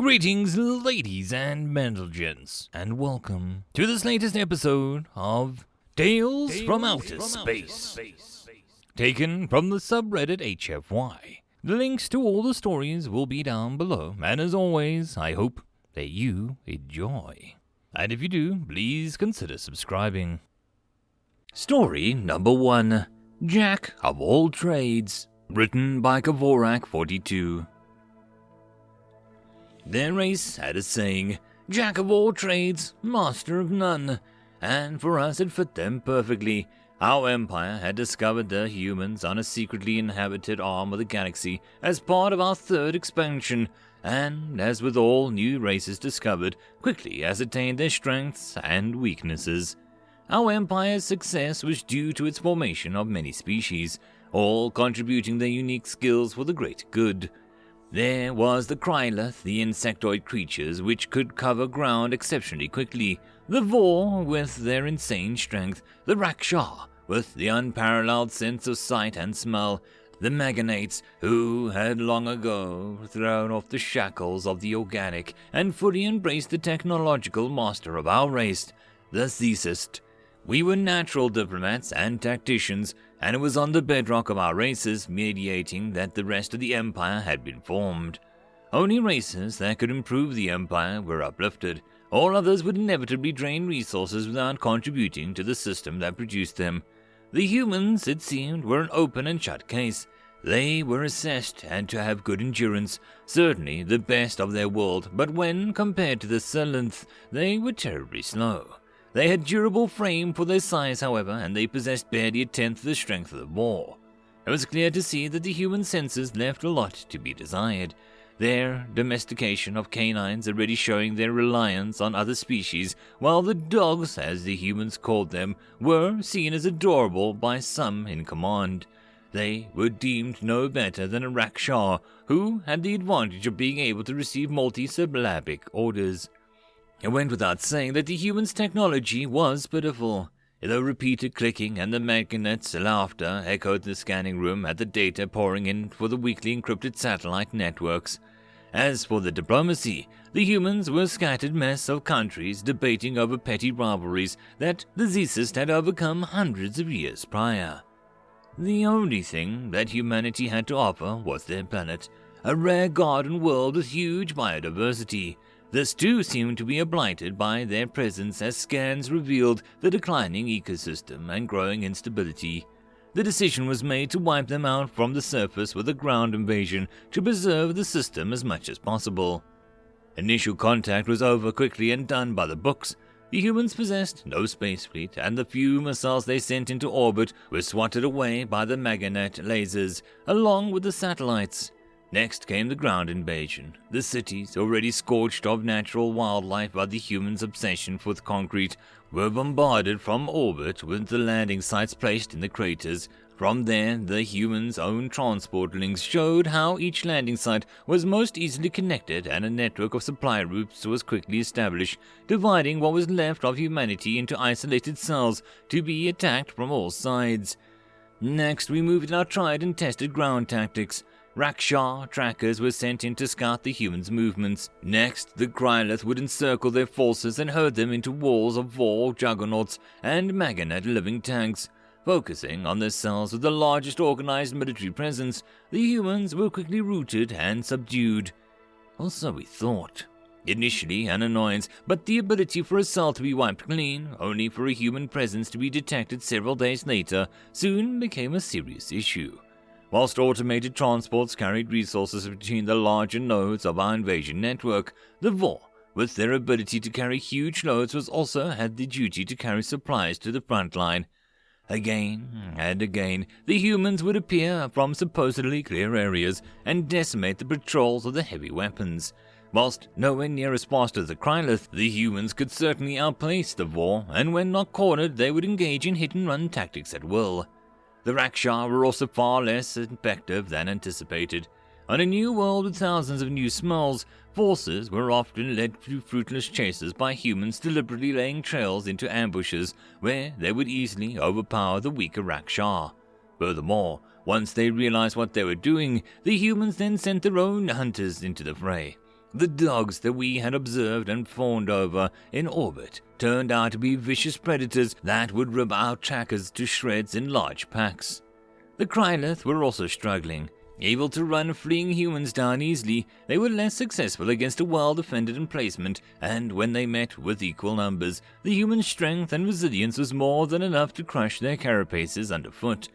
Greetings, ladies and gents, and welcome to this latest episode of Tales from Outer Space, taken from the subreddit HFY. The links to all the stories will be down below, and as always, I hope that you enjoy. And if you do, please consider subscribing. Story number 1, Jack of All Trades, written by Kavorak42. Their race had a saying, Jack of all trades, master of none, and for us it fit them perfectly. Our empire had discovered the humans on a secretly inhabited arm of the galaxy as part of our third expansion, and, as with all new races discovered, quickly ascertained their strengths and weaknesses. Our empire's success was due to its formation of many species, all contributing their unique skills for the greater good. There was the Krylith, the insectoid creatures which could cover ground exceptionally quickly, the Vor with their insane strength, the Rakshar with the unparalleled sense of sight and smell, the Maganates who had long ago thrown off the shackles of the organic and fully embraced the technological master of our race, the Zecist. We were natural diplomats and tacticians, and it was on the bedrock of our races mediating that the rest of the Empire had been formed. Only races that could improve the Empire were uplifted. All others would inevitably drain resources without contributing to the system that produced them. The humans, it seemed, were an open and shut case. They were assessed and to have good endurance, certainly the best of their world, but when compared to the Selenth, they were terribly slow. They had durable frame for their size, however, and they possessed barely a tenth of the strength of the Vor. It was clear to see that the human senses left a lot to be desired. Their domestication of canines already showing their reliance on other species, while the dogs, as the humans called them, were seen as adorable by some in command. They were deemed no better than a Rakshar, who had the advantage of being able to receive multi-syllabic orders. It went without saying that the human's technology was pitiful. The repeated clicking and the Magnet's laughter echoed the scanning room at the data pouring in for the weekly encrypted satellite networks. As for the diplomacy, the humans were a scattered mess of countries debating over petty rivalries that the Zecist had overcome hundreds of years prior. The only thing that humanity had to offer was their planet, a rare garden world with huge biodiversity. This too seemed to be blighted by their presence as scans revealed the declining ecosystem and growing instability. The decision was made to wipe them out from the surface with a ground invasion to preserve the system as much as possible. Initial contact was over quickly and done by the books. The humans possessed no space fleet, and the few missiles they sent into orbit were swatted away by the Maganet lasers, along with the satellites. Next came the ground invasion. The cities, already scorched of natural wildlife by the humans' obsession with concrete, were bombarded from orbit with the landing sites placed in the craters. From there, the humans' own transport links showed how each landing site was most easily connected, and a network of supply routes was quickly established, dividing what was left of humanity into isolated cells to be attacked from all sides. Next, we moved in our tried and tested ground tactics. Rakshar trackers were sent in to scout the humans' movements. Next, the Krylith would encircle their forces and herd them into walls of Vor juggernauts and Maganet living tanks. Focusing on the cells with the largest organized military presence, the humans were quickly routed and subdued. Or so we thought. Initially an annoyance, but the ability for a cell to be wiped clean, only for a human presence to be detected several days later, soon became a serious issue. Whilst automated transports carried resources between the larger nodes of our invasion network, the Vor, with their ability to carry huge loads, also had the duty to carry supplies to the front line. Again and again, the humans would appear from supposedly clear areas and decimate the patrols of the heavy weapons. Whilst nowhere near as fast as the Krylith, the humans could certainly outpace the Vor, and when not cornered, they would engage in hit-and-run tactics at will. The Rakshar were also far less effective than anticipated. On a new world with thousands of new smells, forces were often led to fruitless chases by humans deliberately laying trails into ambushes where they would easily overpower the weaker Rakshar. Furthermore, once they realized what they were doing, the humans then sent their own hunters into the fray. The dogs that we had observed and fawned over in orbit turned out to be vicious predators that would rip our trackers to shreds in large packs. The Krylith were also struggling. Able to run fleeing humans down easily, they were less successful against a well-defended emplacement, and when they met with equal numbers, the human strength and resilience was more than enough to crush their carapaces underfoot.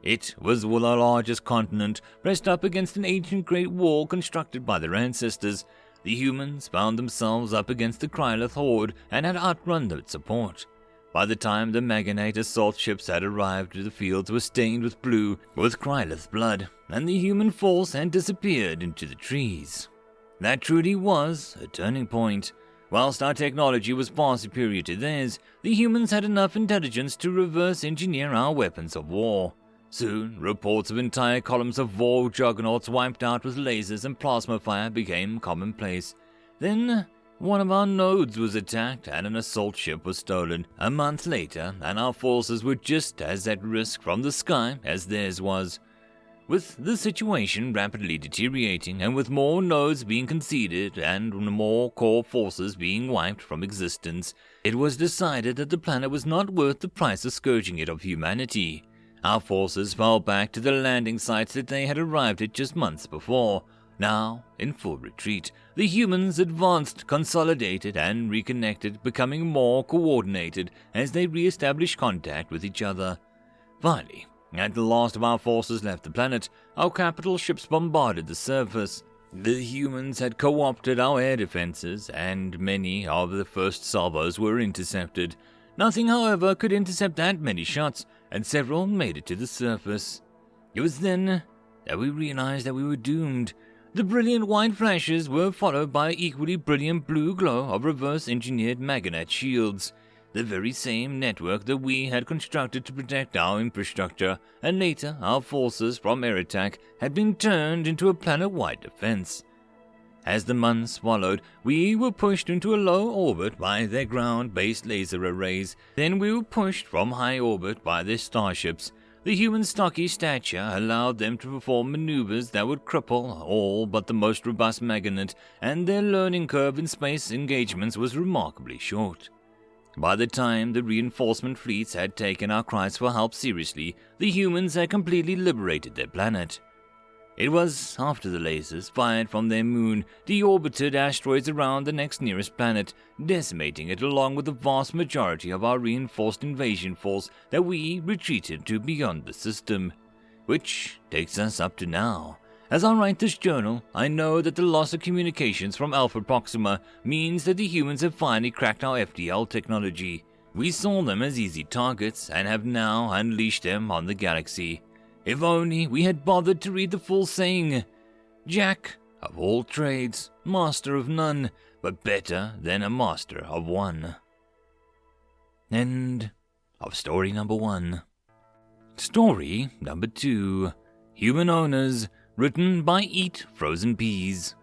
It was the largest continent, pressed up against an ancient great wall constructed by their ancestors. The humans found themselves up against the Krylith horde and had outrun its support. By the time the Maganite assault ships had arrived, the fields were stained with blue with Krylith blood, and the human force had disappeared into the trees. That truly was a turning point. Whilst our technology was far superior to theirs, the humans had enough intelligence to reverse engineer our weapons of war. Soon, reports of entire columns of war juggernauts wiped out with lasers and plasma fire became commonplace. Then, one of our nodes was attacked and an assault ship was stolen. A month later, and our forces were just as at risk from the sky as theirs was. With the situation rapidly deteriorating, and with more nodes being conceded and more core forces being wiped from existence, it was decided that the planet was not worth the price of scourging it of humanity. Our forces fell back to the landing sites that they had arrived at just months before. Now, in full retreat, the humans advanced, consolidated, and reconnected, becoming more coordinated as they re-established contact with each other. Finally, as the last of our forces left the planet, our capital ships bombarded the surface. The humans had co-opted our air defenses, and many of the first salvos were intercepted. Nothing, however, could intercept that many shots, and several made it to the surface. It was then that we realized that we were doomed. The brilliant white flashes were followed by equally brilliant blue glow of reverse-engineered Maganite shields, the very same network that we had constructed to protect our infrastructure, and later our forces from air attack had been turned into a planet-wide defense. As the months followed, we were pushed into a low orbit by their ground-based laser arrays. Then we were pushed from high orbit by their starships. The human stocky stature allowed them to perform maneuvers that would cripple all but the most robust Maganite, and their learning curve in space engagements was remarkably short. By the time the reinforcement fleets had taken our cries for help seriously, the humans had completely liberated their planet. It was after the lasers fired from their moon deorbited asteroids around the next nearest planet, decimating it along with the vast majority of our reinforced invasion force, that we retreated to beyond the system. Which takes us up to now. As I write this journal, I know that the loss of communications from Alpha Proxima means that the humans have finally cracked our FDL technology. We saw them as easy targets and have now unleashed them on the galaxy. If only we had bothered to read the full saying, Jack of all trades, master of none, but better than a master of one. End of story number 1. Story number 2, Human Owners, written by Eat Frozen Peas.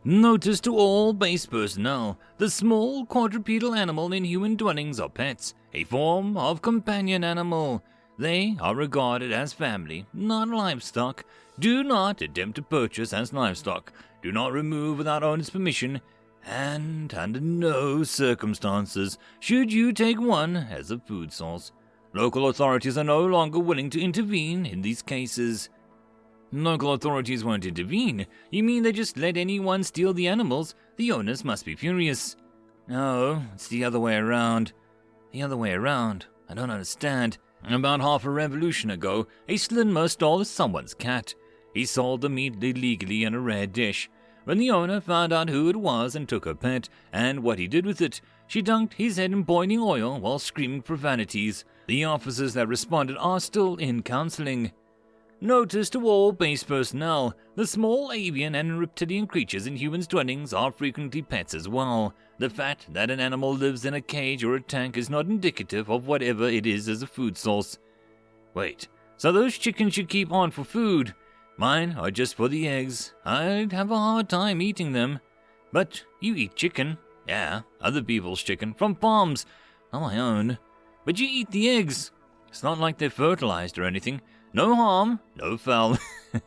Notice to all base personnel, the small quadrupedal animal in human dwellings are pets, a form of companion animal. They are regarded as family, not livestock. Do not attempt to purchase as livestock. Do not remove without owner's permission. And under no circumstances should you take one as a food source. Local authorities are no longer willing to intervene in these cases. Local authorities won't intervene? You mean they just let anyone steal the animals? The owners must be furious. No, it's the other way around. The other way around? I don't understand. About half a revolution ago, a Slinmer stole someone's cat. He sold the meat illegally in a rare dish. When the owner found out who it was and took her pet, and what he did with it, she dunked his head in boiling oil while screaming profanities. The officers that responded are still in counseling. Notice to all base personnel, the small avian and reptilian creatures in humans' dwellings are frequently pets as well. The fact that an animal lives in a cage or a tank is not indicative of whatever it is as a food source. Wait, so those chickens should keep on for food? Mine are just for the eggs. I'd have a hard time eating them. But you eat chicken. Yeah, other people's chicken from farms, not my own. But you eat the eggs. It's not like they're fertilized or anything. No harm, no foul.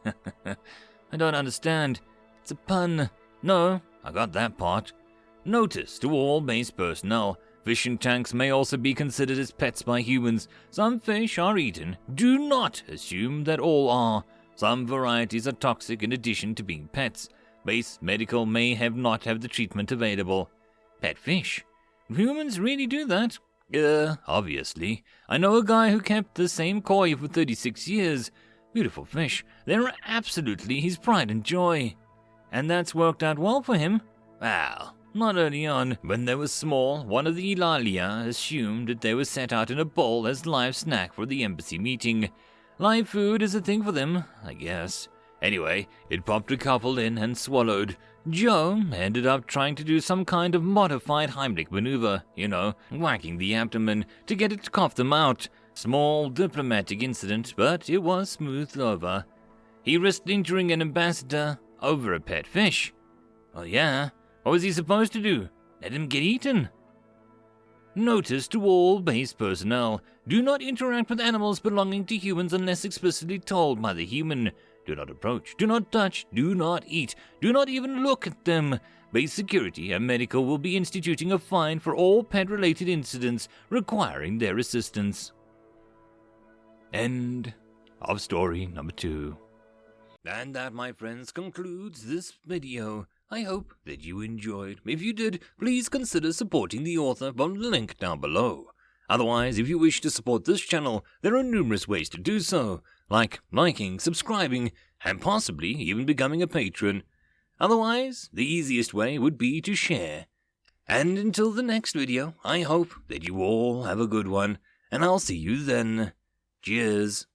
I don't understand. It's a pun. No, I got that part. Notice to all base personnel, fishing tanks may also be considered as pets by humans. Some fish are eaten. Do not assume that all are. Some varieties are toxic in addition to being pets. Base medical may not have the treatment available. Pet fish? Humans really do that? Obviously. I know a guy who kept the same koi for 36 years. Beautiful fish. They're absolutely his pride and joy. And that's worked out well for him? Well, not early on. When they were small, one of the Ilalia assumed that they were set out in a bowl as live snack for the embassy meeting. Live food is a thing for them, I guess. Anyway, it popped a couple in and swallowed. Joe ended up trying to do some kind of modified Heimlich maneuver, whacking the abdomen to get it to cough them out. Small diplomatic incident, but it was smoothed over. He risked injuring an ambassador over a pet fish. Well, yeah, what was he supposed to do? Let him get eaten? Notice to all base personnel, do not interact with animals belonging to humans unless explicitly told by the human. Do not approach, do not touch, do not eat, do not even look at them. Base security and medical will be instituting a fine for all pet-related incidents requiring their assistance. End of story number 2. And that, my friends, concludes this video. I hope that you enjoyed. If you did, please consider supporting the author from the link down below. Otherwise, if you wish to support this channel, there are numerous ways to do so, like liking, subscribing, and possibly even becoming a patron. Otherwise, the easiest way would be to share. And until the next video, I hope that you all have a good one, and I'll see you then. Cheers.